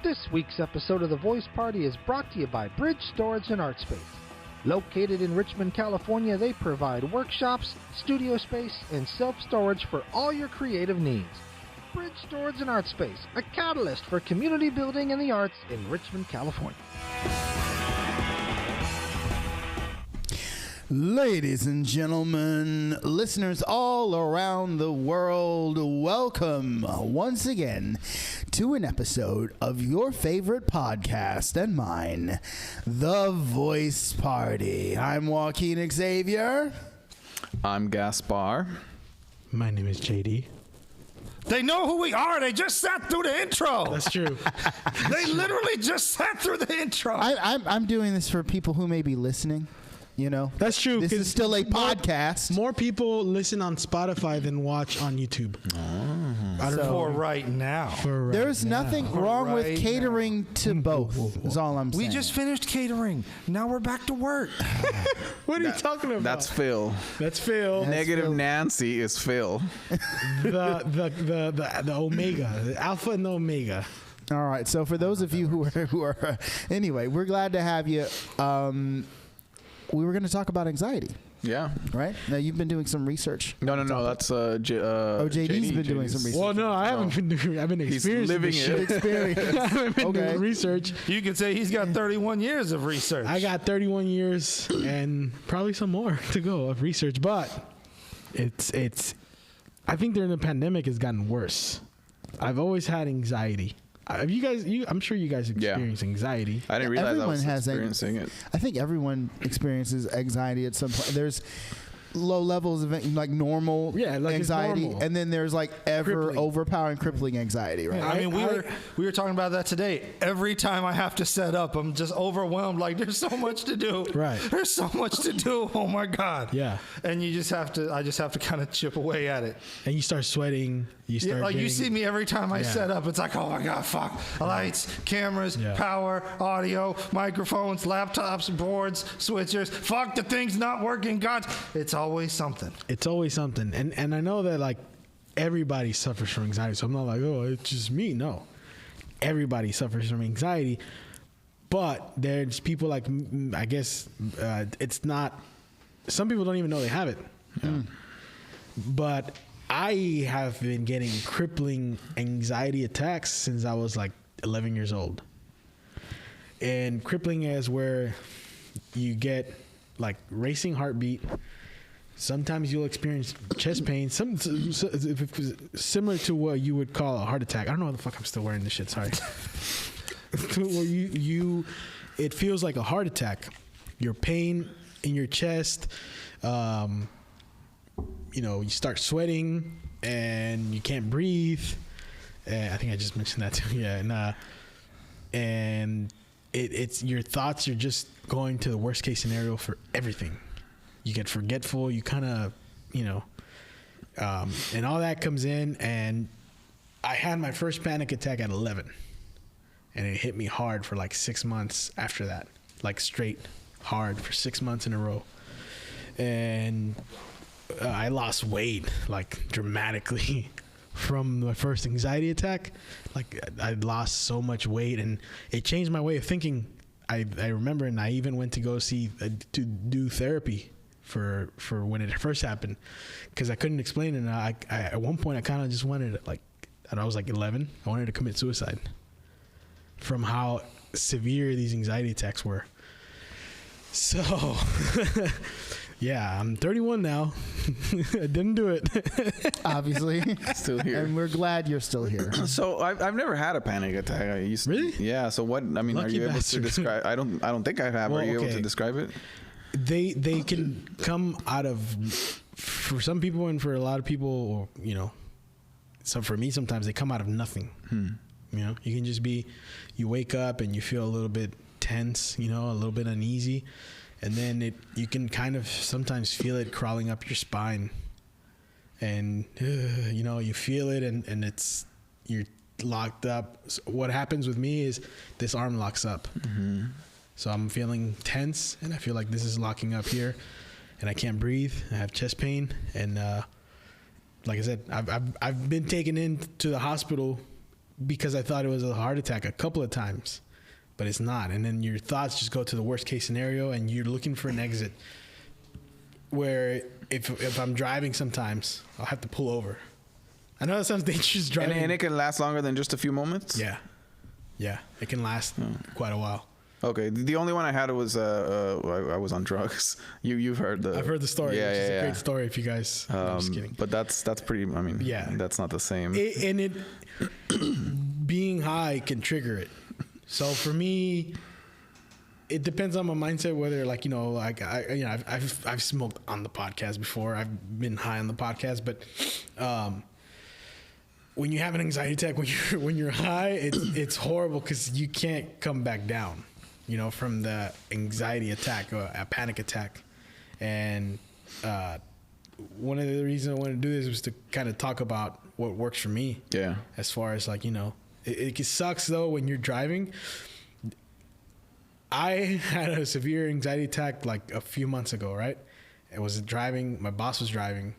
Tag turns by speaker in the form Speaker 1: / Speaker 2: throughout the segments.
Speaker 1: This week's episode of The Voice Party is brought to you by Bridge Storage and Art Space. Located in Richmond, California, they provide workshops, studio space, and self-storage for all your creative needs. Bridge Storage and Art Space, a catalyst for community building and the arts in Richmond, California.
Speaker 2: Ladies and gentlemen, listeners all around the world, welcome once again to an episode of your favorite podcast and mine, The Voice Party. I'm Joaquin Xavier.
Speaker 3: I'm Gaspar.
Speaker 4: My name is JD.
Speaker 5: They know who we are. They just sat through the intro.
Speaker 4: That's true.
Speaker 5: They literally just sat through the intro.
Speaker 2: I'm doing this for people who may be listening. You know,
Speaker 4: that's true.
Speaker 2: This is still a podcast.
Speaker 4: More people listen on Spotify than watch on YouTube.
Speaker 5: I don't know. For right now.
Speaker 2: There's nothing wrong with catering to both. Is all I'm saying.
Speaker 5: We just finished catering. Now we're back to work.
Speaker 4: What are you talking about?
Speaker 3: That's Phil.
Speaker 4: That's Phil.
Speaker 3: Negative Nancy is Phil.
Speaker 4: the Omega, the Alpha and the Omega.
Speaker 2: All right. So for those of you who are anyway, we're glad to have you. We were going to talk about anxiety.
Speaker 3: Yeah.
Speaker 2: Right? Now, you've been doing some research.
Speaker 3: No. That's
Speaker 2: JD's been doing some research.
Speaker 4: Well, no, I haven't been doing. I've been experiencing
Speaker 3: He's living it.
Speaker 4: I haven't been doing research.
Speaker 5: You could say he's got 31 years of research.
Speaker 4: I got 31 years and probably some more to go of research, but it's. I think during the pandemic, it's gotten worse. I've always had anxiety. Have you guys? I'm sure you guys experience anxiety.
Speaker 3: I didn't realize
Speaker 2: everyone
Speaker 3: I was experiencing it.
Speaker 2: I think everyone experiences anxiety at some point. There's low levels of like normal anxiety,
Speaker 4: normal.
Speaker 2: And then there's like overpowering, crippling anxiety. Right?
Speaker 5: I mean, we were talking about that today. Every time I have to set up, I'm just overwhelmed. Like there's so much to do.
Speaker 4: Right.
Speaker 5: There's so much to do. Oh my God.
Speaker 4: Yeah.
Speaker 5: And you just have to. I just have to kind of chip away at it.
Speaker 4: And you start sweating. You
Speaker 5: see me every time I set up. It's like, oh my God, fuck. Lights, cameras, power, audio, microphones, laptops, boards, switchers. Fuck, the thing's not working. God, it's always something.
Speaker 4: It's always something. And I know that like everybody suffers from anxiety. So I'm not like, oh, it's just me. No. Everybody suffers from anxiety. But there's people like, I guess it's not, some people don't even know they have it. But I have been getting crippling anxiety attacks since I was like 11 years old. And crippling is where you get like racing heartbeat. Sometimes you'll experience chest pain, similar to what you would call a heart attack. I don't know why the fuck I'm still wearing this shit. Sorry. Where it feels like a heart attack. Your pain in your chest. You start sweating and you can't breathe. I think I just mentioned that too. Yeah, and it's your thoughts are just going to the worst case scenario for everything. You get forgetful. You kind of, and all that comes in. And I had my first panic attack at 11, and it hit me hard for like 6 months after that, like straight hard for 6 months in a row, and I lost weight like dramatically from my first anxiety attack. Like I lost so much weight, and it changed my way of thinking. I remember, and I even went to go to do therapy for when it first happened, because I couldn't explain it. And I at one point I kind of just wanted to, and I was like 11, I wanted to commit suicide from how severe these anxiety attacks were. So yeah, I'm 31 now. I didn't do it. Obviously.
Speaker 3: Still here.
Speaker 2: And we're glad you're still here.
Speaker 3: So I've never had a panic attack.
Speaker 4: Really?
Speaker 3: Yeah. So what? I mean,
Speaker 4: Lucky
Speaker 3: are you able
Speaker 4: bastard.
Speaker 3: to describe? I don't think I have.
Speaker 4: Well,
Speaker 3: are you able
Speaker 4: okay.
Speaker 3: to describe it?
Speaker 4: They can come out of, for some people and for a lot of people, or so for me sometimes they come out of nothing. You can just be, you wake up and you feel a little bit tense, you know, a little bit uneasy. And then you can kind of sometimes feel it crawling up your spine. And, you know, you feel it and you're locked up. So what happens with me is this arm locks up. Mm-hmm. So I'm feeling tense and I feel like this is locking up here and I can't breathe. I have chest pain. And, like I said, I've been taken into the hospital because I thought it was a heart attack a couple of times, but it's not. And then your thoughts just go to the worst case scenario and you're looking for an exit where if I'm driving sometimes, I'll have to pull over. I know that sounds dangerous driving.
Speaker 3: And it can last longer than just a few moments?
Speaker 4: Yeah. Yeah. It can last quite a while.
Speaker 3: Okay. The only one I had was I was on drugs. You've heard
Speaker 4: I've heard the story.
Speaker 3: Yeah,
Speaker 4: It's a great story if you guys. I'm just kidding.
Speaker 3: But that's pretty. I mean, that's not the same.
Speaker 4: Being high can trigger it. So for me, it depends on my mindset. Whether like, you know, like I've smoked on the podcast before. I've been high on the podcast, but when you have an anxiety attack, when you're high, it's horrible because you can't come back down. You know, from the anxiety attack or a panic attack. And one of the reasons I wanted to do this was to kind of talk about what works for me. Yeah. As far as like, you know, it sucks though when you're driving. I had a severe anxiety attack like a few months ago, right? It was driving, my boss was driving.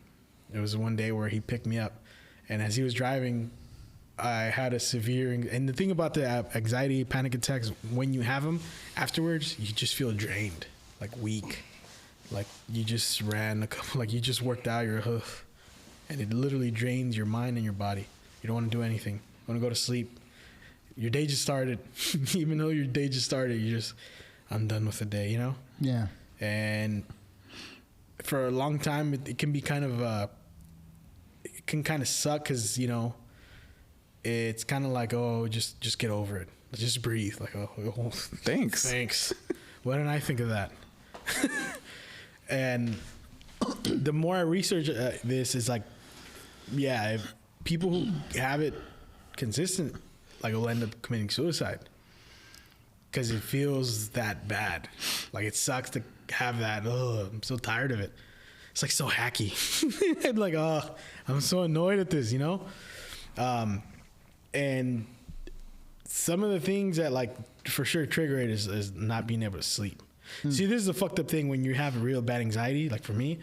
Speaker 4: It was one day where he picked me up. And as he was driving, I had a severe, and the thing about the anxiety, panic attacks, when you have them, afterwards, you just feel drained, like weak. Like you just ran like you just worked out your hoof. And it literally drains your mind and your body. You don't want to do anything. You want to go to sleep. Your day just started. Even though your day just started, I'm done with the day, you know? Yeah. And for a long time, it can be kind of, it can kind of suck because, you know, it's kind of like, oh, just get over it. Just breathe. Like, oh thanks. Why didn't I think of that? And the more I research this, is like, yeah, if people who have it consistent, like, will end up committing suicide because it feels that bad. Like, it sucks to have that. Oh, I'm so tired of it. It's like so hacky. I'm like, oh, I'm so annoyed at this, you know? And some of the things that like for sure trigger it is not being able to sleep. See, this is a fucked up thing when you have a real bad anxiety. Like for me,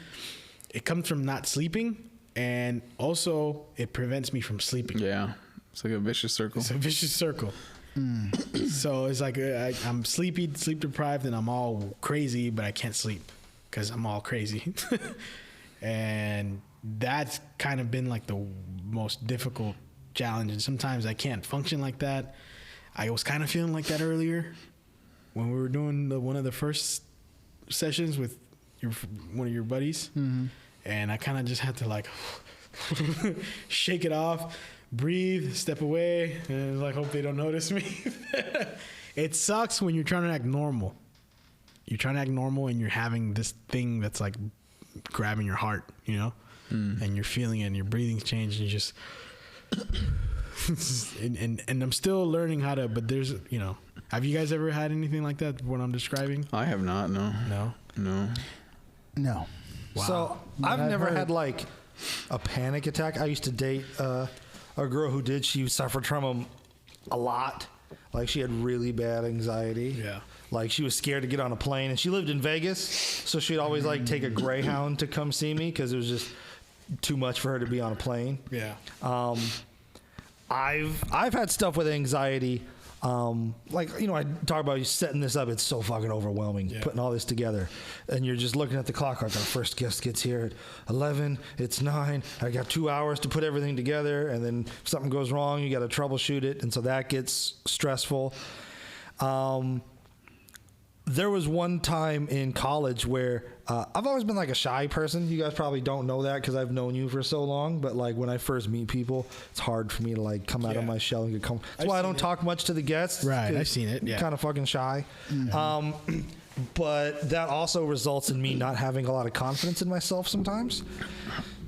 Speaker 4: it comes from not sleeping, and also it prevents me from sleeping.
Speaker 3: Yeah, it's like a vicious circle.
Speaker 4: It's a vicious circle. So it's like I'm sleep deprived, and I'm all crazy, but I can't sleep because I'm all crazy. And that's kind of been like the most difficult challenge. And sometimes I can't function like that. I was kind of feeling like that earlier when we were doing one of the first sessions with one of your buddies. Mm-hmm. And I kind of just had to like shake it off, breathe, step away, and like hope they don't notice me. It sucks when you're trying to act normal. You're trying to act normal and you're having this thing that's like grabbing your heart, you know? And you're feeling it and your breathing's changed and you just and I'm still learning how to, but there's, you know, have you guys ever had anything like that, what I'm describing?
Speaker 3: I have not, no.
Speaker 2: Wow.
Speaker 5: So I've never had like a panic attack. I used to date a girl who did. She suffered from them a lot. Like she had really bad anxiety. Yeah. Like she was scared to get on a plane, and she lived in Vegas, so she'd always like take a Greyhound to come see me because it was just too much for her to be on a plane. Yeah. I've had stuff with anxiety. Like, you know, I talk about you setting this up. It's so fucking overwhelming, putting all this together. And you're just looking at the clock. Like, our first guest gets here at 11. It's 9. I got 2 hours to put everything together. And then if something goes wrong, you got to troubleshoot it. And so that gets stressful. There was one time in college where I've always been like a shy person. You guys probably don't know that because I've known you for so long. But like when I first meet people, it's hard for me to like come out of my shell and get comfortable. That's why I don't talk much to the guests.
Speaker 4: Right, I've seen it. Yeah,
Speaker 5: kind of fucking shy. Mm-hmm. But that also results in me not having a lot of confidence in myself sometimes.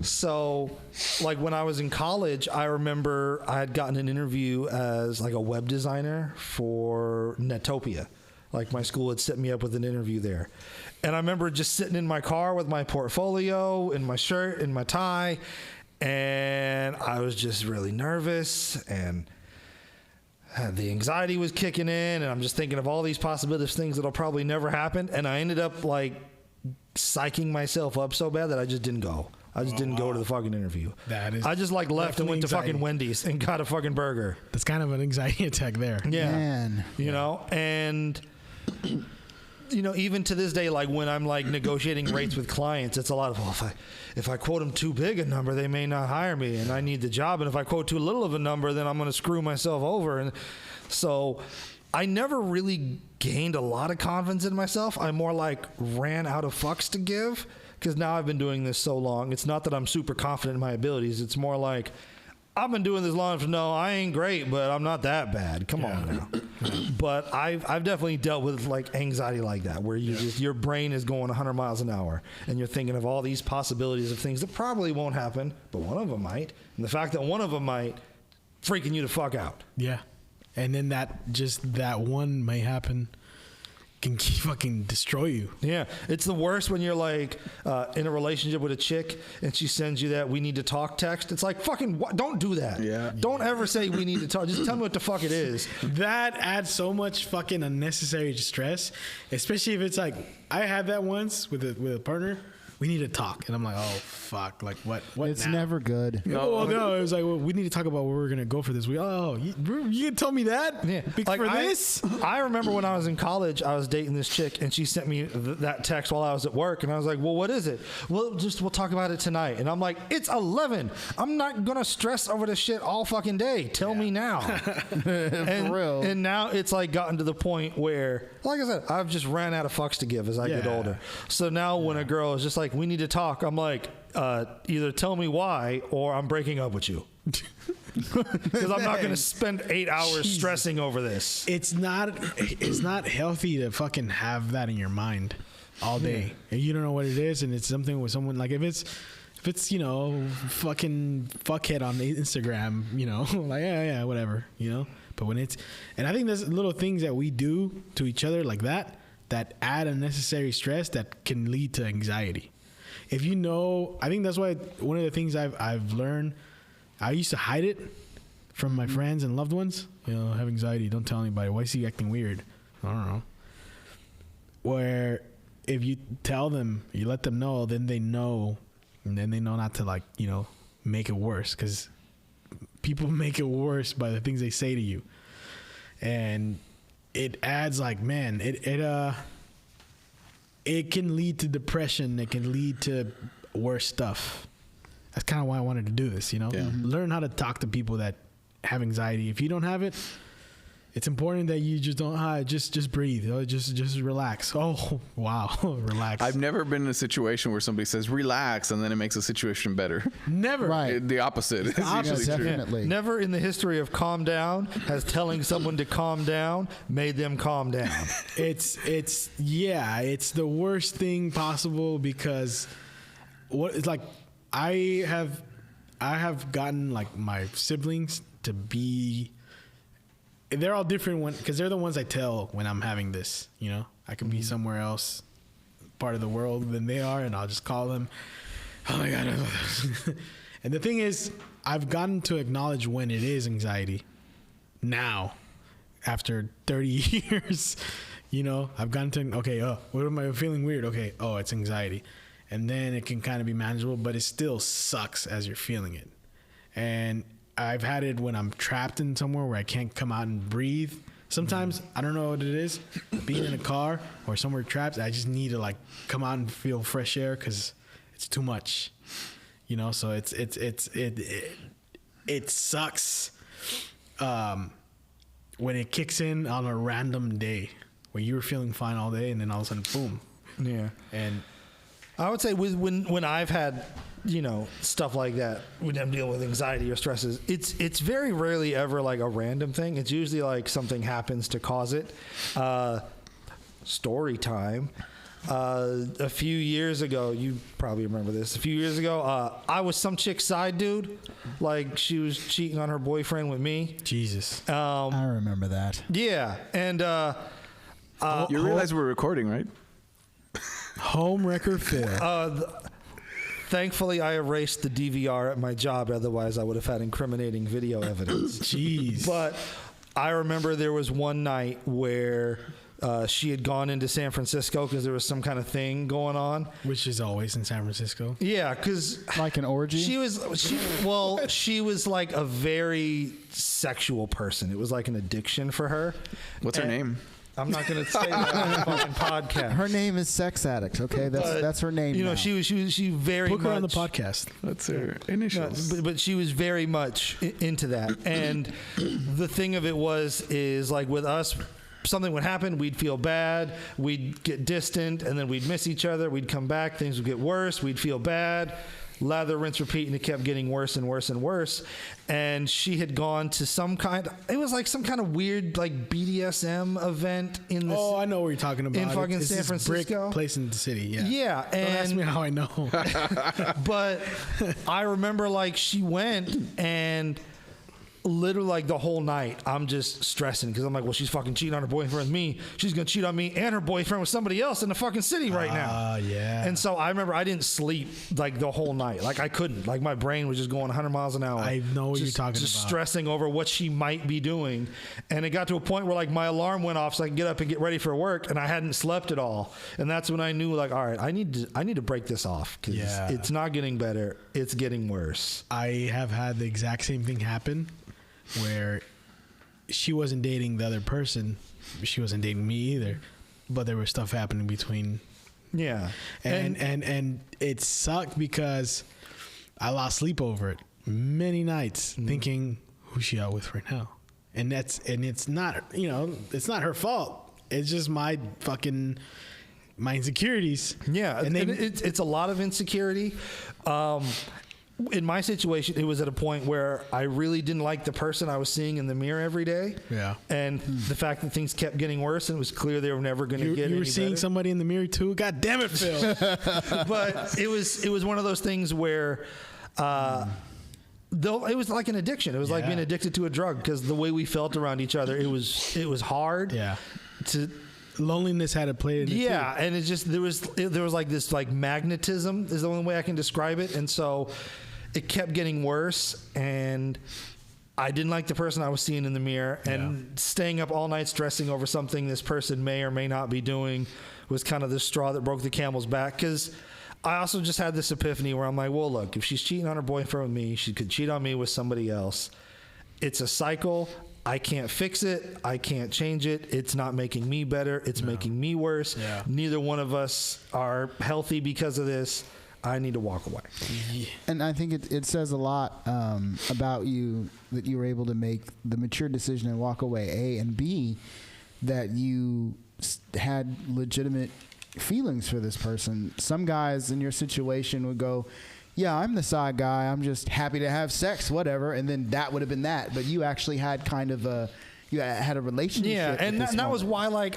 Speaker 5: So, like when I was in college, I remember I had gotten an interview as like a web designer for Netopia. Like my school had set me up with an interview there. And I remember just sitting in my car with my portfolio and my shirt and my tie, and I was just really nervous, and the anxiety was kicking in, and I'm just thinking of all these possibilities, things that'll probably never happen, and I ended up like psyching myself up so bad that I just didn't go. I just didn't go to the fucking interview. I just like left and went to fucking Wendy's and got a fucking burger.
Speaker 4: That's kind of an anxiety attack there.
Speaker 5: Yeah.
Speaker 2: Man.
Speaker 5: You know, and you know, even to this day, like when I'm like negotiating rates with clients, it's a lot of, well, if I quote them too big a number, they may not hire me, and I need the job. And if I quote too little of a number, then I'm going to screw myself over. And so I never really gained a lot of confidence in myself. I more like ran out of fucks to give, because now I've been doing this so long. It's not that I'm super confident in my abilities. It's more like, I've been doing this long enough to know I ain't great, but I'm not that bad. Come on now. But I've definitely dealt with like anxiety like that, where you just, your brain is going 100 miles an hour, and you're thinking of all these possibilities of things that probably won't happen, but one of them might. And the fact that one of them might, freaking you the fuck out.
Speaker 4: Yeah. And then that one may happen, can fucking destroy you.
Speaker 5: Yeah, it's the worst when you're like in a relationship with a chick and she sends you that "we need to talk" text. It's like, fucking don't do that.
Speaker 3: Yeah.
Speaker 5: Don't ever say "we need to talk." Just tell me what the fuck it is.
Speaker 4: That adds so much fucking unnecessary stress, especially if it's like, I had that once with a partner. We need to talk, and I'm like, oh fuck, like what?
Speaker 2: It's
Speaker 4: now?
Speaker 2: never good.
Speaker 4: No, it was like, well, we need to talk about where we're gonna go for this. You can tell me that?
Speaker 5: Yeah,
Speaker 4: like for this?
Speaker 5: I remember when I was in college, I was dating this chick, and she sent me that text while I was at work, and I was like, well, what is it? Well, we'll talk about it tonight. And I'm like, it's 11. I'm not gonna stress over this shit all fucking day. Tell me now. For real. And now it's like gotten to the point where, like I said, I've just ran out of fucks to give as I get older. So now when a girl is just like, we need to talk, I'm like, either tell me why or I'm breaking up with you. Because I'm not going to spend 8 hours stressing over this.
Speaker 4: It's not healthy to fucking have that in your mind all day. And you don't know what it is, and it's something with someone, like if it's you know, fucking fuckhead on Instagram, you know, like yeah whatever, you know. But when it's, and I think there's little things that we do to each other like that add unnecessary stress that can lead to anxiety. If you know, I think that's why one of the things I've learned, I used to hide it from my friends and loved ones. You know, have anxiety, don't tell anybody. Why is he acting weird? I don't know. Where if you tell them, you let them know, then they know, and then they know not to, like, you know, make it worse, because people make it worse by the things they say to you. And it adds, like, man, it can lead to depression. It can lead to worse stuff. That's kind of why I wanted to do this, you know? Yeah. Learn how to talk to people that have anxiety. If you don't have it, it's important that you just don't, just breathe. Just relax. Oh, wow. Relax.
Speaker 3: I've never been in a situation where somebody says relax and then it makes the situation better.
Speaker 4: Never.
Speaker 2: Right.
Speaker 3: The opposite. It's usually
Speaker 2: definitely.
Speaker 3: true.
Speaker 5: Never in the history of calm down has telling someone to calm down made them calm down.
Speaker 4: It's the worst thing possible, because it's like, I have gotten, like, my siblings to be, they're all different because they're the ones I tell when I'm having this, you know. I could be somewhere else, part of the world than they are, and I'll just call them, oh my God. And the thing is, I've gotten to acknowledge when it is anxiety now, after 30 years, you know. I've gotten to, okay, what am I feeling weird? Okay, it's anxiety. And then it can kind of be manageable, but it still sucks as you're feeling it. And I've had it when I'm trapped in somewhere where I can't come out and breathe. Sometimes, I don't know what it is, being in a car or somewhere trapped, I just need to, like, come out and feel fresh air because it's too much, you know. So it sucks when it kicks in on a random day where you were feeling fine all day, and then all of a sudden, boom.
Speaker 5: Yeah.
Speaker 4: And
Speaker 5: I would say when I've had, you know, stuff like that, when I'm dealing with anxiety or stresses, it's very rarely ever like a random thing. It's usually like something happens to cause it. Story time. A few years ago, you probably remember this. A few years ago, I was some chick's side dude. Like, she was cheating on her boyfriend with me.
Speaker 4: Jesus.
Speaker 2: I remember that.
Speaker 5: Yeah, and
Speaker 3: You realize we're recording, right?
Speaker 4: Home record 4.
Speaker 5: Thankfully, I erased the DVR at my job. Otherwise, I would have had incriminating video evidence.
Speaker 4: Jeez.
Speaker 5: But I remember there was one night where she had gone into San Francisco because there was some kind of thing going on.
Speaker 4: Which is always in San Francisco.
Speaker 5: Yeah, because
Speaker 2: Like an orgy?
Speaker 5: she was like a very sexual person. It was like an addiction for her.
Speaker 3: What's her name?
Speaker 5: I'm not going to say that on the fucking podcast.
Speaker 2: Her name is Sex Addict, okay? That's her name.
Speaker 5: You know,
Speaker 2: now.
Speaker 5: she very
Speaker 4: Book
Speaker 5: much
Speaker 4: her on the podcast.
Speaker 3: That's her initials.
Speaker 5: but she was very much into that. And the thing of it is like with us, something would happen, we'd feel bad, we'd get distant, and then we'd miss each other, we'd come back, things would get worse, we'd feel bad, lather, rinse, repeat, and it kept getting worse and worse and worse. And she had gone to it was like some kind of weird like BDSM event in this.
Speaker 4: Oh, I know what you're talking about.
Speaker 5: In fucking
Speaker 4: It's
Speaker 5: San
Speaker 4: this
Speaker 5: Francisco?
Speaker 4: brick place in the city, yeah.
Speaker 5: Yeah,
Speaker 4: Don't ask
Speaker 5: and
Speaker 4: me how I know.
Speaker 5: but I remember like she went and literally like the whole night I'm just stressing because I'm like, well, she's fucking cheating on her boyfriend with me. She's gonna cheat on me and her boyfriend with somebody else in the fucking city right now.
Speaker 4: Yeah.
Speaker 5: And so I remember I didn't sleep like the whole night. Like I couldn't. Like my brain was just going 100 miles an hour.
Speaker 4: I know what you're talking
Speaker 5: just
Speaker 4: about.
Speaker 5: stressing over what she might be doing. And it got to a point where like my alarm went off so I could get up and get ready for work, and I hadn't slept at all. And that's when I knew like, all right, I need to break this off because it's not getting better. It's getting worse.
Speaker 4: I have had the exact same thing happen where she wasn't dating the other person. She wasn't dating me either. But there was stuff happening between.
Speaker 5: Yeah.
Speaker 4: And it sucked because I lost sleep over it many nights thinking, who's she out with right now? And it's not, it's not her fault. It's just my insecurities.
Speaker 5: Yeah. And it's a lot of insecurity. In my situation, it was at a point where I really didn't like the person I was seeing in the mirror every day.
Speaker 4: Yeah.
Speaker 5: And the fact that things kept getting worse, and it was clear they were never going to get any
Speaker 4: You were seeing
Speaker 5: better.
Speaker 4: somebody in the mirror too? God damn it, Phil.
Speaker 5: But it was one of those things where though it was like an addiction. It was like being addicted to a drug because the way we felt around each other, it was hard.
Speaker 4: Yeah.
Speaker 5: Loneliness
Speaker 4: had to play in it too.
Speaker 5: And it just there was like this like magnetism is the only way I can describe it, and so it kept getting worse, and I didn't like the person I was seeing in the mirror, and staying up all night stressing over something this person may or may not be doing was kind of the straw that broke the camel's back. Because I also just had this epiphany where I'm like, well, look, if she's cheating on her boyfriend with me, she could cheat on me with somebody else. It's a cycle. I can't fix it. I can't change it. It's not making me better. It's making me worse.
Speaker 4: Yeah.
Speaker 5: Neither one of us are healthy because of this. I need to walk away.
Speaker 2: And I think it says a lot about you that you were able to make the mature decision and walk away, A, and B, that you had legitimate feelings for this person. Some guys in your situation would go, yeah, I'm the side guy. I'm just happy to have sex, whatever. And then that would have been that. But you actually had kind of you had a relationship.
Speaker 5: Yeah, and that was why like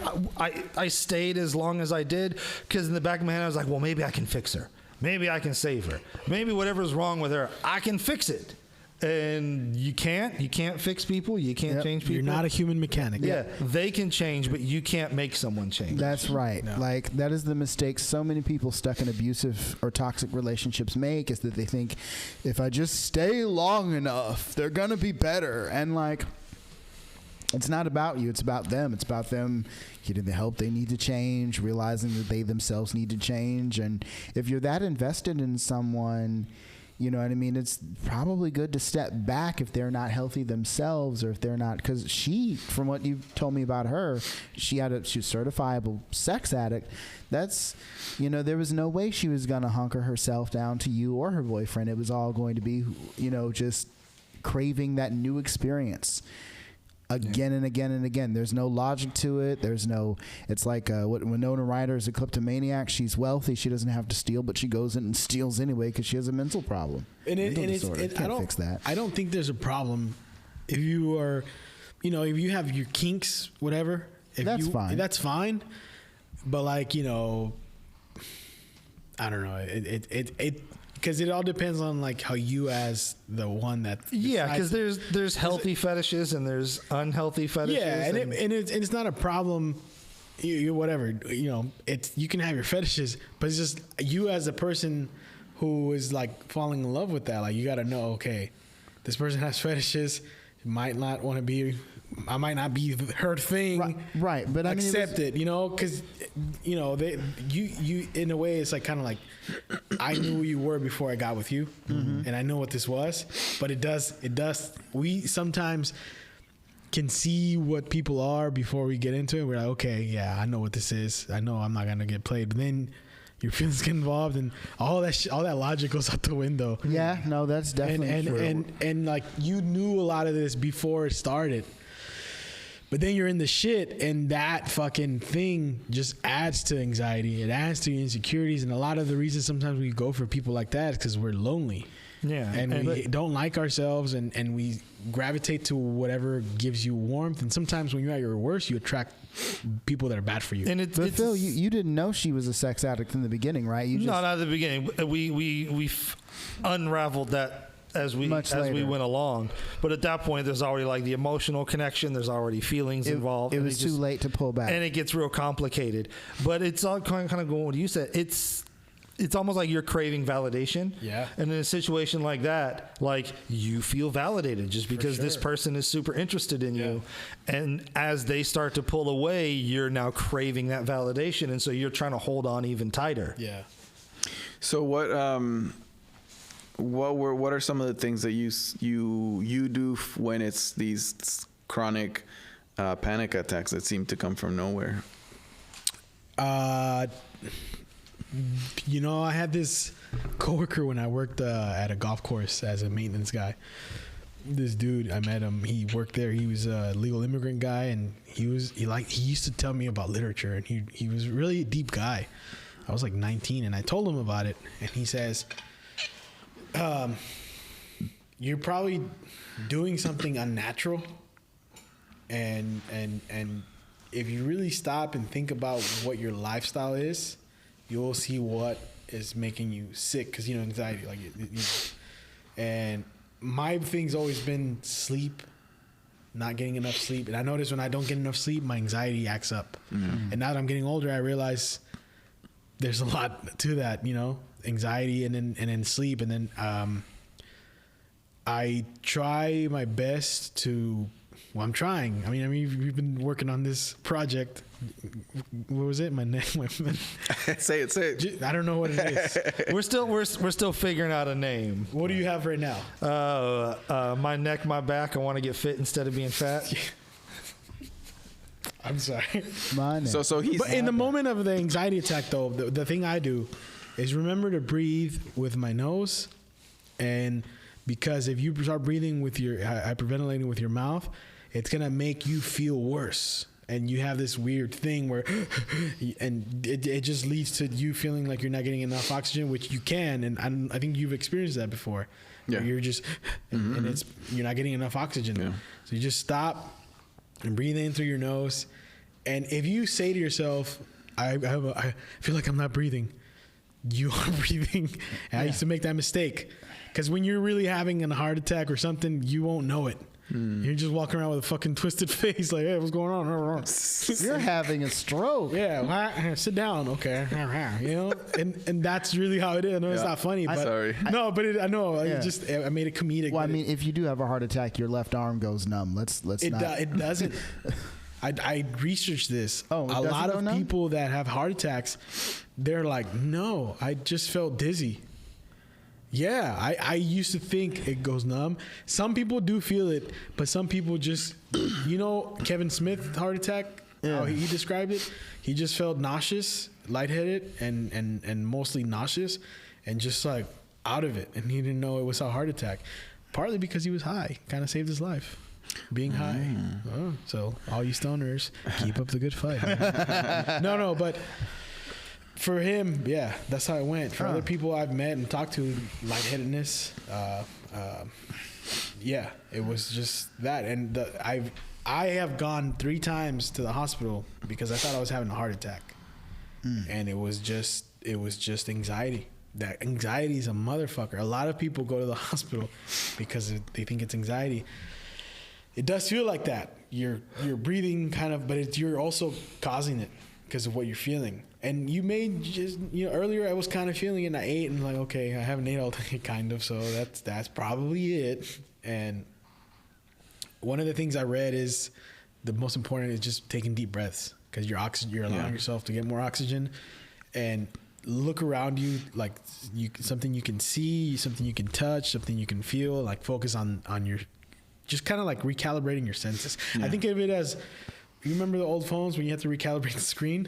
Speaker 5: I stayed as long as I did, because in the back of my head I was like, well, maybe I can fix her. Maybe I can save her. Maybe whatever's wrong with her, I can fix it. And you can't fix people. You can't change people.
Speaker 4: You're not a human mechanic.
Speaker 5: Yeah, they can change, but you can't make someone change.
Speaker 2: That's right.
Speaker 4: No.
Speaker 2: Like, that is the mistake so many people stuck in abusive or toxic relationships make, is that they think, if I just stay long enough, they're going to be better. And, like, it's not about you. It's about them. It's about them getting the help they need to change, realizing that they themselves need to change. And if you're that invested in someone, you know what I mean? It's probably good to step back if they're not healthy themselves, or if they're not, because she, from what you told me about her, she was a certifiable sex addict. That's, there was no way she was going to hunker herself down to you or her boyfriend. It was all going to be, just craving that new experience again and again and again. There's no logic to it. It's like what Winona Ryder is a kleptomaniac. She's wealthy. She doesn't have to steal, but she goes in and steals anyway because she has a mental problem. Can't fix that.
Speaker 4: I don't think there's a problem if you are, if you have your kinks, whatever.
Speaker 2: That's fine.
Speaker 4: That's fine. But like, I don't know. It because it all depends on like how you as the one that
Speaker 5: because there's healthy fetishes and there's unhealthy fetishes.
Speaker 4: Yeah, and it's not a problem you whatever, you know, it's, you can have your fetishes, but it's just you as a person who is like falling in love with that. Like, you got to know, okay, this person has fetishes, might not want to be, I might not be her thing.
Speaker 2: Right. But I mean,
Speaker 4: accept it, you know, because, you know, you in a way, it's like kind of like, I knew who you were before I got with you, and I know what this was, but it does, we sometimes can see what people are before we get into it. We're like, okay, yeah, I know what this is. I know I'm not going to get played. But then your feelings get involved and all that logic goes out the window.
Speaker 2: Yeah, no, that's definitely true.
Speaker 4: And like, you knew a lot of this before it started. But then you're in the shit, and that fucking thing just adds to anxiety. It adds to insecurities. And a lot of the reasons sometimes we go for people like that is because we're lonely.
Speaker 5: Yeah.
Speaker 4: And we don't like ourselves, and we gravitate to whatever gives you warmth. And sometimes when you're at your worst, you attract people that are bad for you.
Speaker 5: And
Speaker 2: but Phil, you didn't know she was a sex addict in the beginning, right? You just,
Speaker 5: not at the beginning. We unraveled that as we went along. But at that point, there's already like the emotional connection. There's already feelings involved.
Speaker 2: It was too late to pull back,
Speaker 5: and it gets real complicated. But it's all kind of going what you said. It's almost like you're craving validation.
Speaker 4: Yeah.
Speaker 5: And in a situation like that, like, you feel validated just because this person is super interested in you. And as they start to pull away, you're now craving that validation. And so you're trying to hold on even tighter.
Speaker 4: Yeah.
Speaker 3: So what are some of the things that you do when it's these chronic panic attacks that seem to come from nowhere?
Speaker 4: You know, I had this coworker when I worked at a golf course as a maintenance guy. This dude, I met him. He worked there. He was a legal immigrant guy, and he used to tell me about literature, and he was really a deep guy. I was like 19, and I told him about it, and he says, "You're probably doing something unnatural, and if you really stop and think about what your lifestyle is, you'll see what is making you sick." Because, you know, anxiety, like, and my thing's always been sleep, not getting enough sleep. And I notice when I don't get enough sleep, my anxiety acts up. And now that I'm getting older, I realize there's a lot to that, you know, anxiety and then sleep. And then I try my best to, well, I'm trying. I mean, we've been working on this project. What was it? My neck.
Speaker 3: Say it.
Speaker 4: I don't know what it is.
Speaker 5: We're still figuring out a name.
Speaker 4: What do you have right now?
Speaker 5: My neck, my back. I want to get fit instead of being fat.
Speaker 4: I'm sorry.
Speaker 3: So he's.
Speaker 4: But in the moment of the anxiety attack, though, the thing I do is remember to breathe with my nose, and because if you start breathing with your hyperventilating with your mouth, it's gonna make you feel worse. And you have this weird thing where, and it just leads to you feeling like you're not getting enough oxygen, which you can, and I think you've experienced that before. Yeah. You're just, and you're not getting enough oxygen. Yeah. So you just stop and breathe in through your nose. And if you say to yourself, I feel like I'm not breathing, you are breathing. And I used to make that mistake. Because when you're really having a heart attack or something, you won't know it. You're just walking around with a fucking twisted face, like, hey, what's going on?
Speaker 2: You're having a stroke.
Speaker 4: Yeah, sit down, okay. You know, and that's really how it is. I know it's not funny, but
Speaker 3: sorry.
Speaker 4: No, but I know. Yeah. I made it comedic.
Speaker 2: Well, I mean, if you do have a heart attack, your left arm goes numb. Let's not.
Speaker 4: It doesn't. I researched this. A lot of people that have heart attacks, they're like, no, I just felt dizzy. Yeah, I used to think it goes numb. Some people do feel it, but some people just, you know, Kevin Smith heart attack, how he described it, he just felt nauseous, lightheaded, and mostly nauseous, and just like out of it, and he didn't know it was a heart attack, partly because he was high, kind of saved his life. Being high. So all you stoners, keep up the good fight. No, but for him, yeah, that's how it went. For other people I've met and talked to, lightheadedness, yeah, it was just that. And I have gone 3 times to the hospital because I thought I was having a heart attack, and it was just anxiety. That anxiety is a motherfucker. A lot of people go to the hospital because they think it's anxiety. It does feel like that you're breathing kind of, but you're also causing it because of what you're feeling. And you may just, earlier I was kind of feeling it, and I ate, and like, okay, I haven't ate all day, kind of, so that's probably it. And one of the things I read is the most important is just taking deep breaths, because you're allowing yourself to get more oxygen, and look around you, like something you can see, something you can touch, something you can feel, like focus on your, just kind of like recalibrating your senses. I think of it as, you remember the old phones when you have to recalibrate the screen?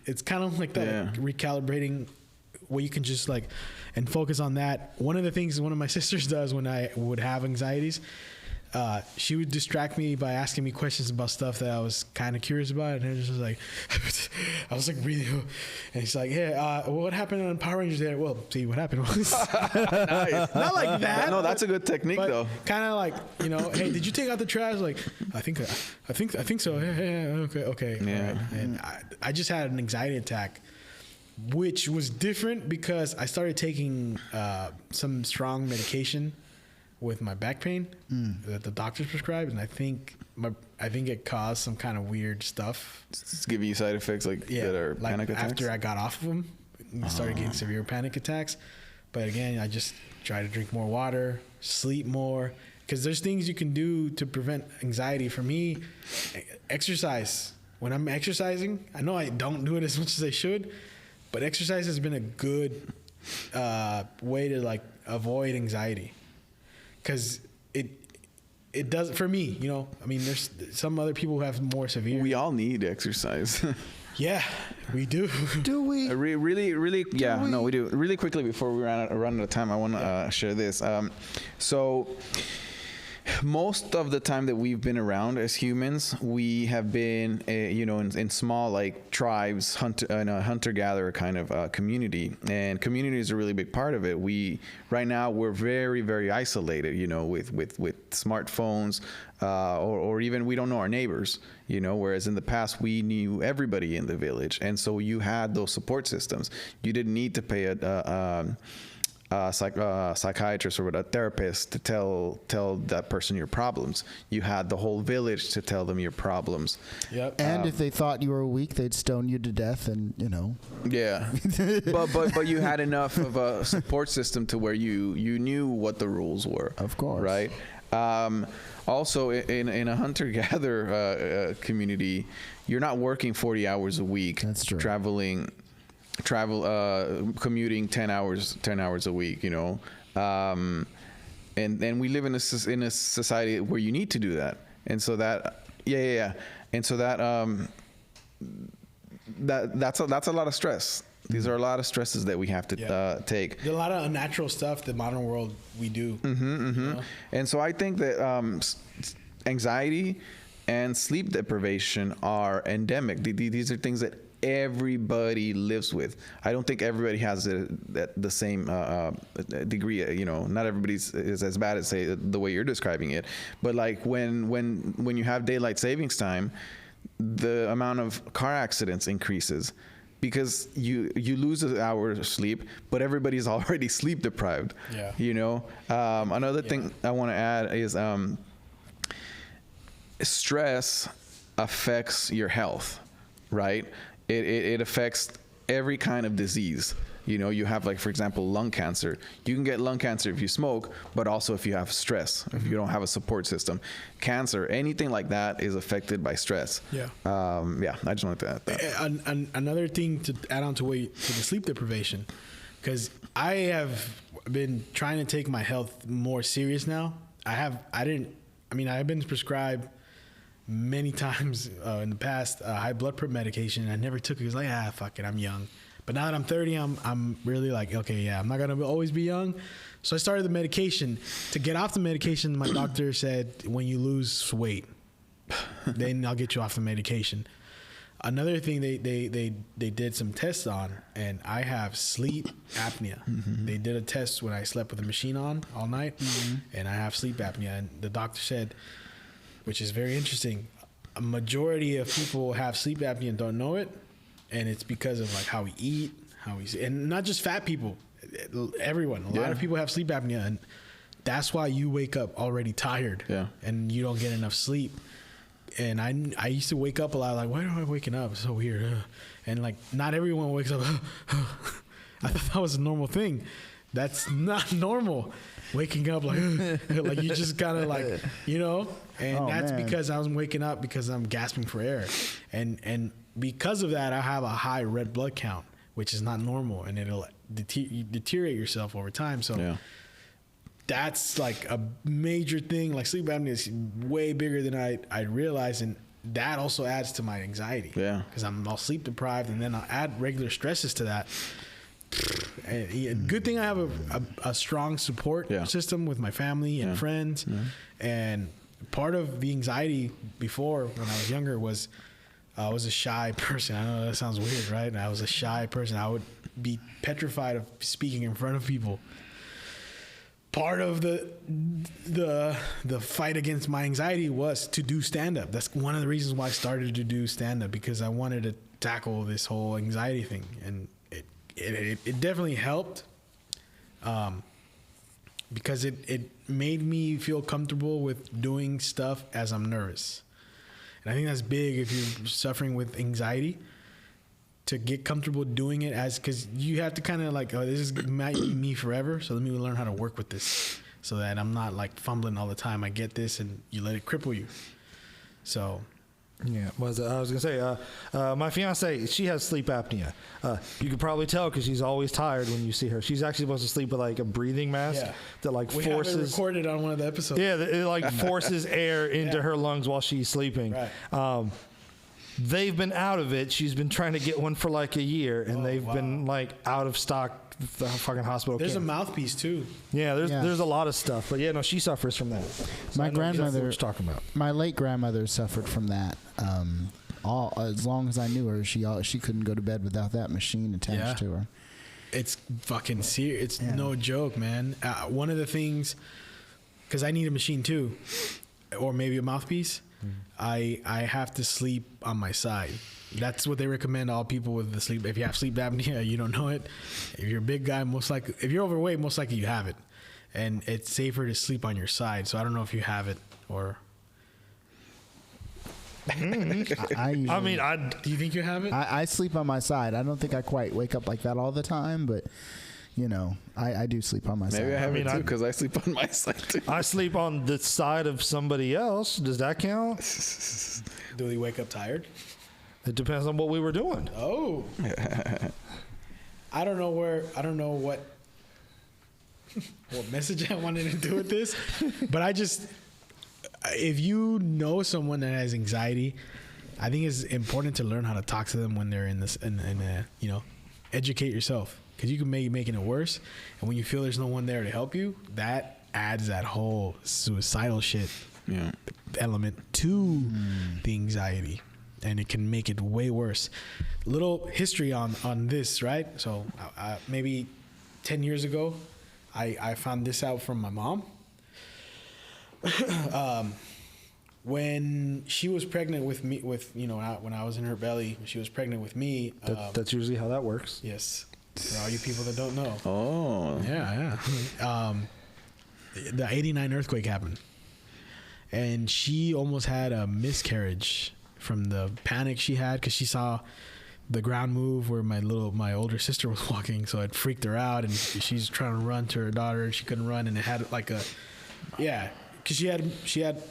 Speaker 4: It's kind of like that, like recalibrating, where you can just like, and focus on that. One of the things one of my sisters does when I would have anxieties, she would distract me by asking me questions about stuff that I was kind of curious about, and it was just like, I was like breathing, and she's like, "Yeah, what happened on Power Rangers there?" Well, see, what happened was not like that.
Speaker 3: No, that's a good technique though.
Speaker 4: Kind of like, hey, did you take out the trash? Like, I think so. Yeah, okay.
Speaker 3: Yeah.
Speaker 4: Right. And I just had an anxiety attack, which was different because I started taking some strong medication with my back pain that the doctors prescribed, and I think it caused some kind of weird stuff.
Speaker 3: It's giving you side effects that are panic attacks.
Speaker 4: After I got off of them, I started getting severe panic attacks. But again, I just try to drink more water, sleep more, because there's things you can do to prevent anxiety. For me, exercise. When I'm exercising, I know I don't do it as much as I should, but exercise has been a good way to like avoid anxiety. Because it does for me, I mean, there's some other people who have more severe.
Speaker 3: We all need exercise.
Speaker 4: Yeah, we do.
Speaker 5: Do we?
Speaker 3: Really, yeah, no, we do. Really quickly before we run out of time, I want to share this. So most of the time that we've been around as humans, we have been, in small like tribes, hunter-gatherer kind of community, and community is a really big part of it. Right now we're very, very isolated, with smartphones, or even we don't know our neighbors, whereas in the past we knew everybody in the village, and so you had those support systems. You didn't need to pay a psychiatrist or a therapist to tell that person your problems. You had the whole village to tell them your problems.
Speaker 2: Yep. And if they thought you were weak, they'd stone you to death, and
Speaker 3: Yeah. but you had enough of a support system to where you knew what the rules were.
Speaker 2: Of course.
Speaker 3: Right. Also, in a hunter-gatherer community, you're not working 40 hours a week.
Speaker 2: That's true.
Speaker 3: Commuting 10 hours a week, and we live in a society where you need to do that, and so that and so that's a lot of stress. These are a lot of stresses that we have to take.
Speaker 4: There's a lot of unnatural stuff the modern world we do.
Speaker 3: And so I think that anxiety and sleep deprivation are endemic. These are things that everybody lives with. I don't think everybody has the same degree. Not everybody's is as bad as, say, the way you're describing it. But like when you have daylight savings time, the amount of car accidents increases because you lose an hour of sleep, but everybody's already sleep deprived.
Speaker 4: Yeah.
Speaker 3: Another thing I want to add is stress affects your health, right? It affects every kind of disease. You have, like, for example, lung cancer. You can get lung cancer if you smoke, but also if you have stress, if you don't have a support system. Cancer, anything like that is affected by stress.
Speaker 4: Yeah.
Speaker 3: I just wanted to add that.
Speaker 4: Another thing to add on to the sleep deprivation, because I have been trying to take my health more serious now. I've been prescribed many times in the past high blood pressure medication. I never took it. It was like, fuck it, I'm young. But now that I'm 30, I'm really like, okay, yeah, I'm not gonna always be young. So I started the medication. To get off the medication, my doctor said, when you lose weight, then I'll get you off the medication. Another thing they did some tests on, and I have sleep apnea. They did a test when I slept with the machine on all night, and I have sleep apnea. And the doctor said, which is very interesting, a majority of people have sleep apnea and don't know it, and it's because of like how we eat, and not just fat people, everyone. A lot of people have sleep apnea, and that's why you wake up already tired, and you don't get enough sleep. And I used to wake up a lot like, why am I waking up? It's so weird. And like, not everyone wakes up. I thought that was a normal thing. That's not normal. Waking up like like you just kind of like, you know, and that's man. Because I was waking up because I'm gasping for air. And because of that, I have a high red blood count, which is not normal, and it'll deteriorate yourself over time. So that's like a major thing. Like sleep apnea is way bigger than I realized, and that also adds to my anxiety. Yeah, because I'm all sleep deprived, and then I'll add regular stresses to that. And good thing I have a strong support system with my family and friends. And part of the anxiety before, when I was younger, was I was a shy person. I know that sounds weird, right? I was a shy person. I would be petrified of speaking in front of people. Part of the fight against my anxiety was to do stand-up. That's one of the reasons why I started to do stand-up, because I wanted to tackle this whole anxiety thing. And it definitely helped, because it made me feel comfortable with doing stuff as I'm nervous. And I think that's big if you're suffering with anxiety, to get comfortable doing it because you have to kind of like, oh, this is might be me forever, so let me learn how to work with this so that I'm not like fumbling all the time. I get this, and you let it cripple you. So
Speaker 5: yeah, I was gonna say, my fiance, she has sleep apnea. You can probably tell because she's always tired when you see her. She's actually supposed to sleep with like a breathing mask that like forces. We have it recorded
Speaker 4: on one of the episodes.
Speaker 5: Yeah, it like forces air into her lungs while she's sleeping. Right. They've been out of it. She's been trying to get one for like a year, and they've been like out of stock. The fucking hospital.
Speaker 4: There's a mouthpiece too.
Speaker 5: Yeah, there's a lot of stuff, but yeah, no, she suffers from that.
Speaker 2: So my grandmother, talking about. My late grandmother suffered from that. As long as I knew her, she couldn't go to bed without that machine attached to her.
Speaker 4: It's fucking serious. It's no joke, man. One of the things, because I need a machine too, or maybe a mouthpiece. I have to sleep on my side. That's what they recommend all people with the sleep. If you have sleep apnea, you don't know it. If you're a big guy, most likely, if you're overweight, most likely you have it. And it's safer to sleep on your side. So I don't know if you have it or. Do you think you have it?
Speaker 2: I sleep on my side. I don't think I quite wake up like that all the time, but you know, I do sleep on my side.
Speaker 3: Maybe I have it too, because I sleep on my side too.
Speaker 5: I sleep on the side of somebody else. Does that count?
Speaker 4: Do we wake up tired?
Speaker 5: It depends on what we were doing.
Speaker 4: Oh. I don't know what message I wanted to do with this, but if you know someone that has anxiety, I think it's important to learn how to talk to them when they're in this, and you know, educate yourself, because you can be making it worse. And when you feel there's no one there to help you, that adds that whole suicidal shit element to the anxiety. And it can make it way worse. Little history on this, right? So maybe 10 years ago, I found this out from my mom. When she was pregnant with me, when I was in her belly, she was pregnant with me.
Speaker 5: That's usually how that works.
Speaker 4: Yes. For all you people that don't know.
Speaker 3: Oh.
Speaker 4: Yeah. The 89 earthquake happened. And she almost had a miscarriage from the panic she had, because she saw the ground move where my older sister was walking, so it freaked her out, and she's trying to run to her daughter, and she couldn't run, and it had like because she had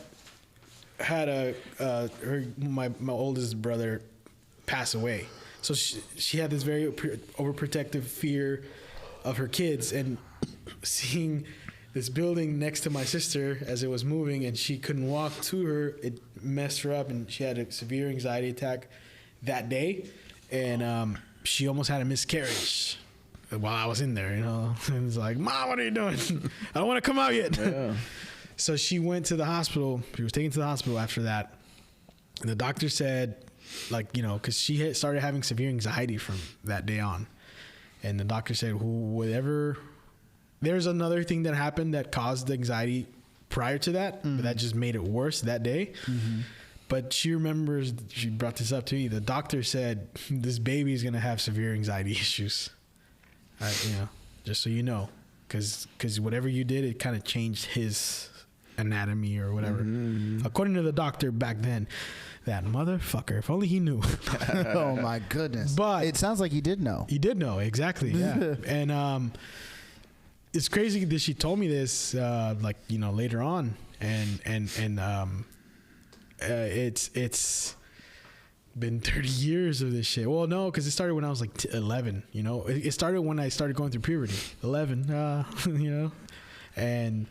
Speaker 4: my oldest brother pass away, so she had this very overprotective fear of her kids, and seeing this building next to my sister as it was moving and she couldn't walk to her, it messed her up, and she had a severe anxiety attack that day, and she almost had a miscarriage while I was in there, you know. And it's like, Mom, what are you doing? I don't want to come out yet. Yeah. So she went to the hospital. She was taken to the hospital after that, and the doctor said, like, you know, because she had started having severe anxiety from that day on, and the doctor said, whatever. There's another thing that happened that caused the anxiety prior to that, but that just made it worse that day. Mm-hmm. But she remembers, she brought this up to me. The doctor said, this baby is going to have severe anxiety issues. You know, just so you know, because whatever you did, it kind of changed his anatomy or whatever. According to the doctor back then. That motherfucker. If only he knew.
Speaker 2: Oh my goodness.
Speaker 4: But
Speaker 2: it sounds like he did know.
Speaker 4: He did know, exactly. Yeah. And it's crazy that she told me this like, you know, later on. And it's been 30 years of this shit. Well, no, because it started when I was like 11, you know. It started when I started going through puberty. 11, you know. And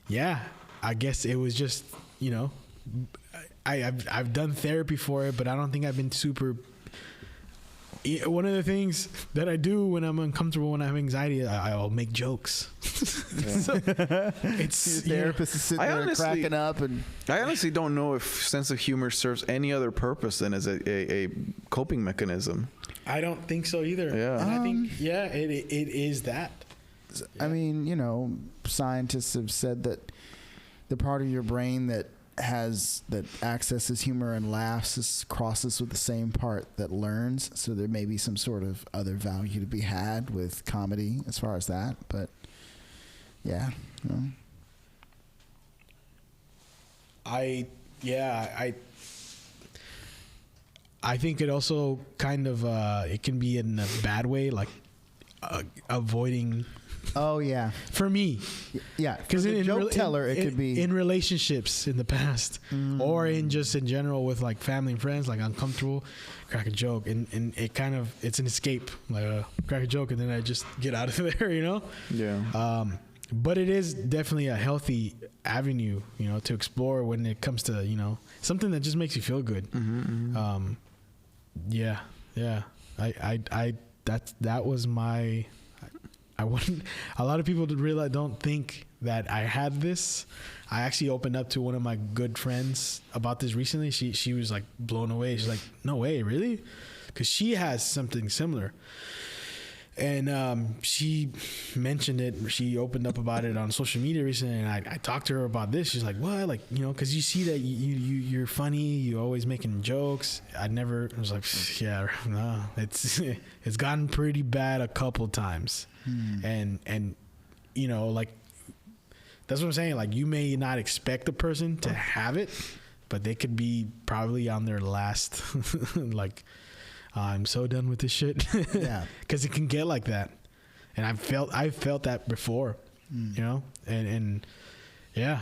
Speaker 4: yeah, I guess it was just, you know, I've done therapy for it, but I don't think I've been super. One of the things that I do when I'm uncomfortable, when I have anxiety, I'll make jokes. So it's
Speaker 2: your therapist is sitting there cracking up, and
Speaker 3: I honestly don't know if sense of humor serves any other purpose than as a coping mechanism.
Speaker 4: I don't think so either.
Speaker 3: Yeah,
Speaker 4: and I think it is that.
Speaker 2: I mean, you know, scientists have said that the part of your brain that accesses humor and laughs crosses with the same part that learns. So there may be some sort of other value to be had with comedy as far as that. But yeah, you know.
Speaker 4: I think it also kind of it can be in a bad way, like avoiding.
Speaker 2: Oh yeah,
Speaker 4: for me,
Speaker 2: yeah.
Speaker 4: Because
Speaker 2: in joke teller, it could be
Speaker 4: in relationships in the past, or in just in general with like family and friends. Like uncomfortable, crack a joke, and it kind of it's an escape. Like crack a joke, and then I just get out of there. You know.
Speaker 3: Yeah.
Speaker 4: But it is definitely a healthy avenue, you know, to explore when it comes to, you know, something that just makes you feel good. Yeah. That was my. I wouldn't. A lot of people don't think that I had this. I actually opened up to one of my good friends about this recently. She was like blown away. She's like, "No way, really?" Because she has something similar. And she mentioned it. She opened up about it on social media recently, and I talked to her about this. She's like, "What? Like, you know, because you see that you're funny. You're always making jokes." I was like, "Yeah, no, it's gotten pretty bad a couple times." And you know, like, that's what I'm saying. Like, you may not expect the person to have it, but they could be probably on their last, like, I'm so done with this shit. Yeah, because it can get like that, and I've felt that before, you know, and yeah.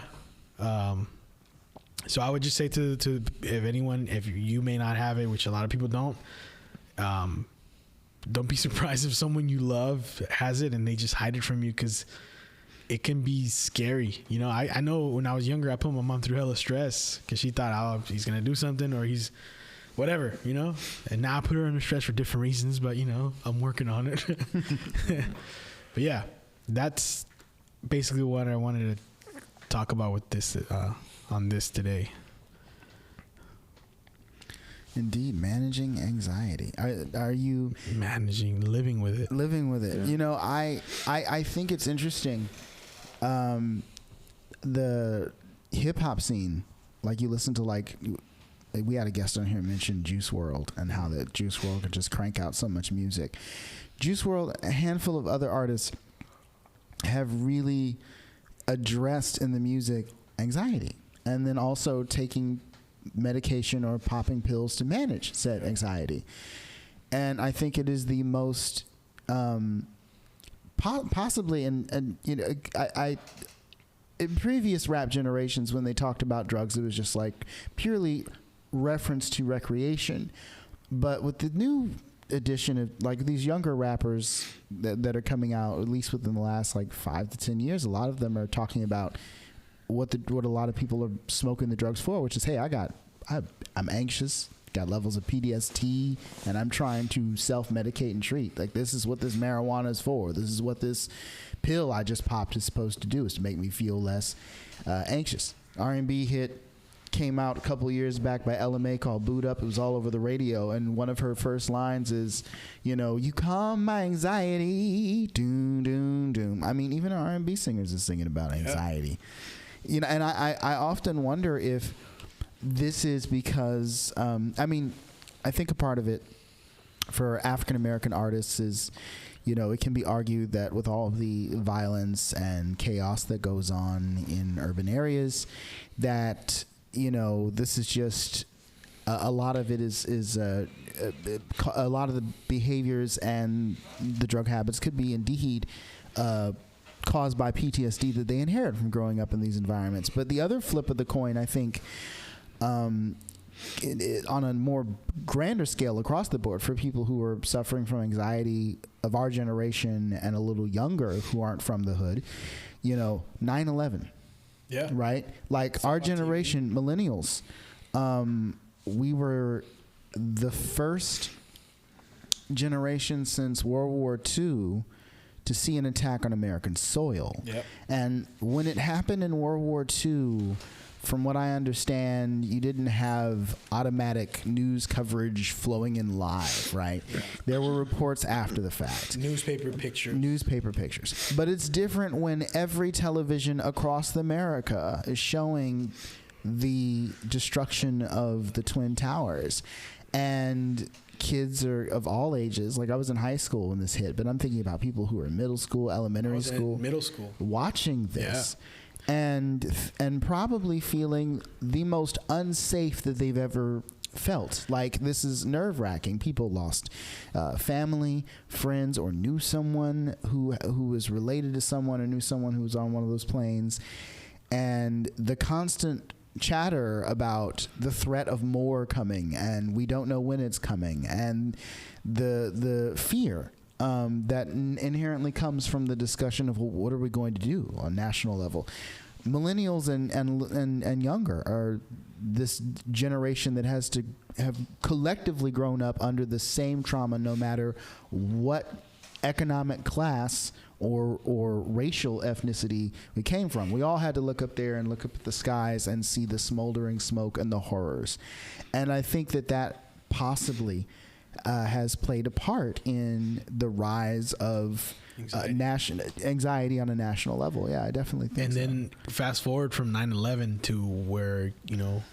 Speaker 4: So I would just say to if you may not have it, which a lot of people don't be surprised if someone you love has it and they just hide it from you, because it can be scary. You know, I know when I was younger, I put my mom through hella stress because she thought, oh, he's gonna do something or he's whatever, you know. And now I put her under stress for different reasons, but you know, I'm working on it. But yeah, that's basically what I wanted to talk about with this on this today.
Speaker 2: Indeed, managing anxiety. Are you
Speaker 4: living with it?
Speaker 2: Living with it.
Speaker 3: Yeah.
Speaker 2: You know, I think it's interesting. The hip hop scene, like, you listen to, like, we had a guest on here mention Juice WRLD and how that Juice WRLD could just crank out so much music. Juice WRLD, a handful of other artists have really addressed in the music anxiety, and then also taking medication or popping pills to manage said anxiety. And I think it is the most possibly, and you know, I in previous rap generations, when they talked about drugs, it was just like purely reference to recreation. But with the new edition of, like, these younger rappers that are coming out, at least within the last like 5 to 10 years, a lot of them are talking about what a lot of people are smoking the drugs for, which is, hey, I'm anxious, got levels of PTSD, and I'm trying to self-medicate and treat. Like, this is what this marijuana is for. This is what this pill I just popped is supposed to do, is to make me feel less anxious. R&B hit came out a couple of years back by LMA called Boot Up. It was all over the radio, and one of her first lines is, you know, you calm my anxiety, doom, doom, doom. I mean, even R&B singers are singing about anxiety. Yeah. You know, and I often wonder if this is because, I mean, I think a part of it for African American artists is, you know, it can be argued that with all of the violence and chaos that goes on in urban areas, that, you know, this is just a lot of it is a lot of the behaviors and the drug habits could be indeed caused by PTSD that they inherit from growing up in these environments. But the other flip of the coin, I think, on a more grander scale across the board for people who are suffering from anxiety of our generation and a little younger who aren't from the hood, you know, 9/11.
Speaker 4: Yeah.
Speaker 2: Right? Like our generation, millennials, we were the first generation since World War II to see an attack on American soil.
Speaker 4: Yep.
Speaker 2: And when it happened in World War II, from what I understand, you didn't have automatic news coverage flowing in live, right? There were reports after the fact.
Speaker 4: Newspaper pictures.
Speaker 2: But it's different when every television across America is showing the destruction of the Twin Towers. And kids are of all ages. Like I was in high school when this hit, but I'm thinking about people who are in middle school, elementary school, watching this. Yeah. And probably feeling the most unsafe that they've ever felt. Like this is nerve-wracking. People lost family, friends, or knew someone who was related to someone or knew someone who was on one of those planes. And the constant chatter about the threat of more coming, and we don't know when it's coming, and the fear that inherently comes from the discussion of, well, what are we going to do on national level? Millennials and younger are this generation that has to have collectively grown up under the same trauma, no matter what economic class or racial ethnicity we came from. We all had to look up there and look up at the skies and see the smoldering smoke and the horrors. And I think that possibly has played a part in the rise of anxiety on a national level. Yeah, I definitely think so.
Speaker 4: And then fast forward from 9/11 to where, you know,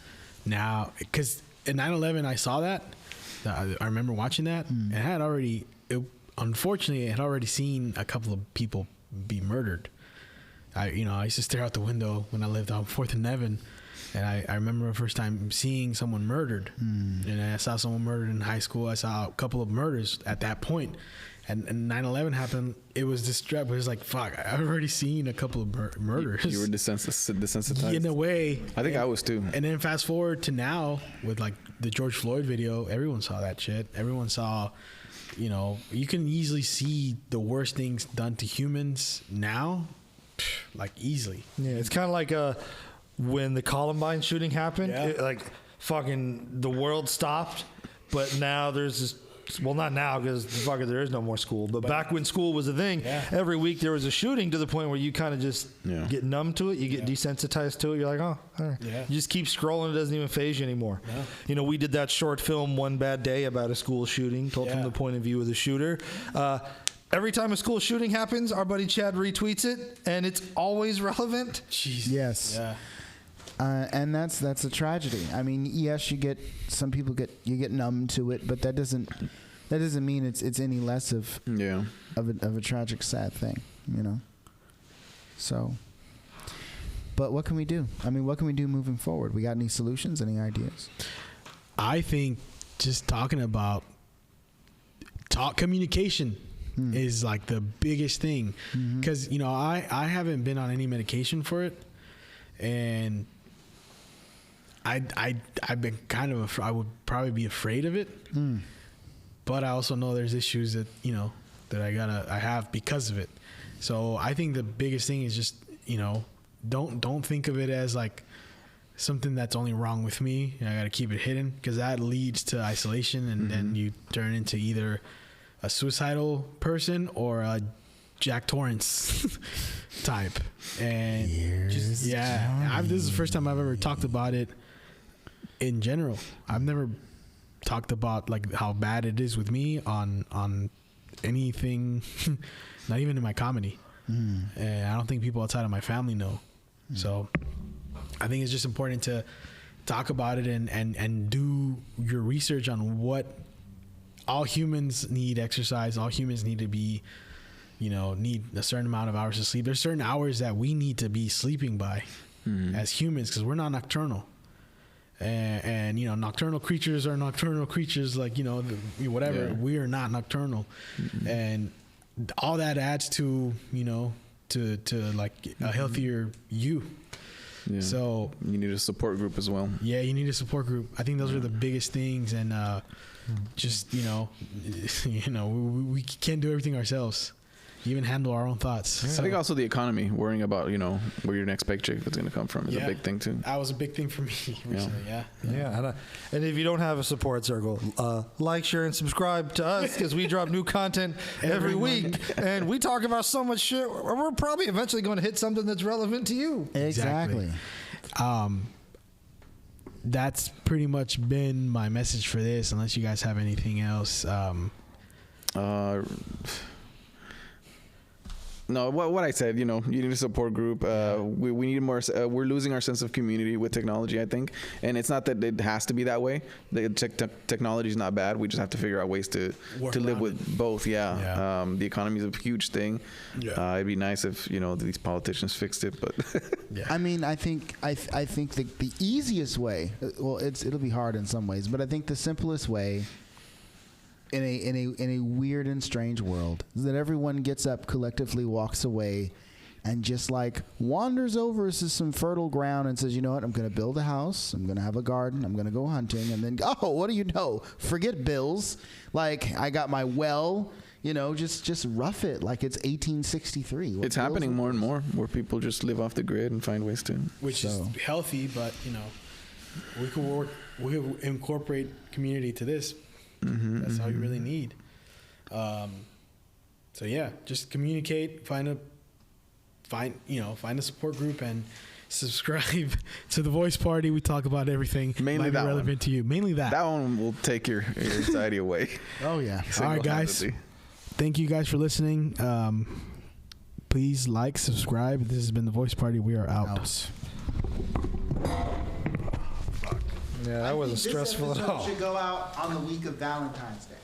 Speaker 4: now, because in 9/11 I saw that. I remember watching that, and I had already, unfortunately, I had already seen a couple of people be murdered. I used to stare out the window when I lived on 4th and Nevin, and I remember the first time seeing someone murdered. And I saw someone murdered in high school. I saw a couple of murders at that point. And 9/11 happened. It was distressed. It was like, fuck, I've already seen a couple of murders.
Speaker 3: You were desensitized.
Speaker 4: In a way.
Speaker 3: I think I was too.
Speaker 4: And then fast forward to now with like the George Floyd video, everyone saw that shit. Everyone saw, you know, you can easily see the worst things done to humans now, like easily.
Speaker 5: Yeah, it's kind of like when the Columbine shooting happened, like fucking the world stopped, but now there's this. Well, not now because there is no more school. But back when school was a thing, every week there was a shooting to the point where you kind of just get numb to it. You get desensitized to it. You're like, oh, all right. You just keep scrolling. It doesn't even faze you anymore. No. You know, we did that short film, One Bad Day, about a school shooting, told from the point of view of the shooter. Every time a school shooting happens, our buddy Chad retweets it, and it's always relevant.
Speaker 2: Jesus. Yes. Yeah. And that's a tragedy. I mean, yes, you get numb to it, but that doesn't mean it's any less of a tragic, sad thing, you know. So, but what can we do? I mean, what can we do moving forward? We got any solutions? Any ideas?
Speaker 4: I think just talking about communication is like the biggest thing, because you know I haven't been on any medication for it, and I've been kind of I would probably be afraid of it, but I also know there's issues that, you know, that I have because of it. So I think the biggest thing is just, you know, don't think of it as like something that's only wrong with me and I got to keep it hidden, because that leads to isolation, and then you turn into either a suicidal person or a Jack Torrance type. And this is the first time I've ever talked about it in general. I've never talked about like how bad it is with me on anything, not even in my comedy. And I don't think people outside of my family know. So I think it's just important to talk about it and do your research on what all humans need exercise. All humans need to be, need a certain amount of hours of sleep. There's certain hours that we need to be sleeping by as humans because we're not nocturnal. And nocturnal creatures are nocturnal creatures, like, whatever. Yeah. We are not nocturnal. And all that adds to, to like a healthier you. Yeah. So
Speaker 3: you need a support group as well.
Speaker 4: Yeah, you need a support group. I think those are the biggest things. And just, we can't do everything ourselves. Even handle our own thoughts.
Speaker 3: Yeah. So I think also the economy, worrying about, where your next paycheck is going to come from is a big thing too.
Speaker 4: That was a big thing for me recently. Yeah.
Speaker 5: And if you don't have a support circle, like, share, and subscribe to us because we drop new content every week. And we talk about so much shit. We're probably eventually going to hit something that's relevant to you.
Speaker 2: Exactly.
Speaker 4: That's pretty much been my message for this, unless you guys have anything else.
Speaker 3: No, what I said, you need a support group. We need more. We're losing our sense of community with technology, I think. And it's not that it has to be that way. The technology is not bad. We just have to figure out ways to live with both. Yeah. The economy is a huge thing. Yeah. It'd be nice if, these politicians fixed it, but.
Speaker 2: Yeah. I mean, I think the easiest way, well, it'll be hard in some ways, but I think the simplest way in a weird and strange world is that everyone gets up, collectively walks away, and just like wanders over to some fertile ground and says, you know what, I'm going to build a house, I'm going to have a garden, I'm going to go hunting, and then, what do you know? Forget bills. Like, I got my well, just rough it like it's 1863.
Speaker 3: It's happening more and more where people just live off the grid and find ways to.
Speaker 4: Which is healthy, but, we could incorporate community to this. That's all you really need. Just communicate, find a support group and subscribe to the Voice Party. We talk about everything
Speaker 3: mainly that relevant
Speaker 4: to you. Mainly that.
Speaker 3: That one will take your anxiety away.
Speaker 2: Oh yeah.
Speaker 4: All right, guys. Thank you guys for listening. Please like, subscribe. This has been the Voice Party. We are out.
Speaker 5: Yeah, that wasn't stressful at all.
Speaker 2: Should go out on the week of Valentine's Day.